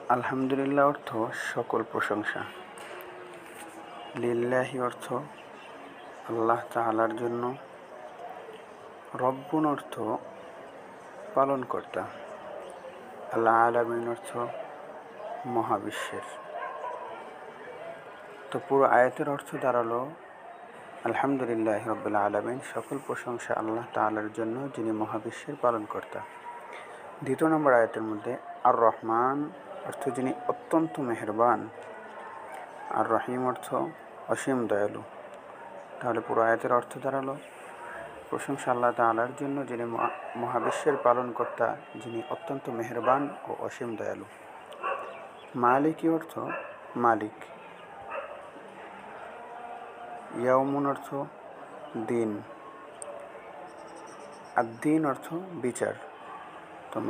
আলহামদুলিল্লাহ অর্থ সকল প্রশংসা। লিল্লাহি অর্থ আল্লাহ তাআলার জন্য। রব্বুন অর্থ পালনকর্তা। আল আলামিন অর্থ মহাবিশ্বের। তো পুরো আয়াতের অর্থ দাঁড়ালো আলহামদুলিল্লাহ রাব্বিল আলামিন, সকল প্রশংসা আল্লাহ তাআলার জন্য যিনি মহাবিশ্বের পালনকর্তা। দ্বিতীয় নম্বর আয়াতের মধ্যে আর রহমান অর্থ যিনি অত্যন্ত মেহেরবান, আর রহিম অর্থ অসীম দয়ালু। তাহলে পুরো আয়াতের অর্থ দাঁড়ালো প্রশংসা আল্লাহ তাআলার জন্য যিনি মহাবিশ্বের পালনকর্তা, যিনি অত্যন্ত মেহেরবান ও অসীম দয়ালু। মালিকি অর্থ মালিক। ইয়াউমুন অর্থ দিন। আর দিন অর্থ বিচার। তো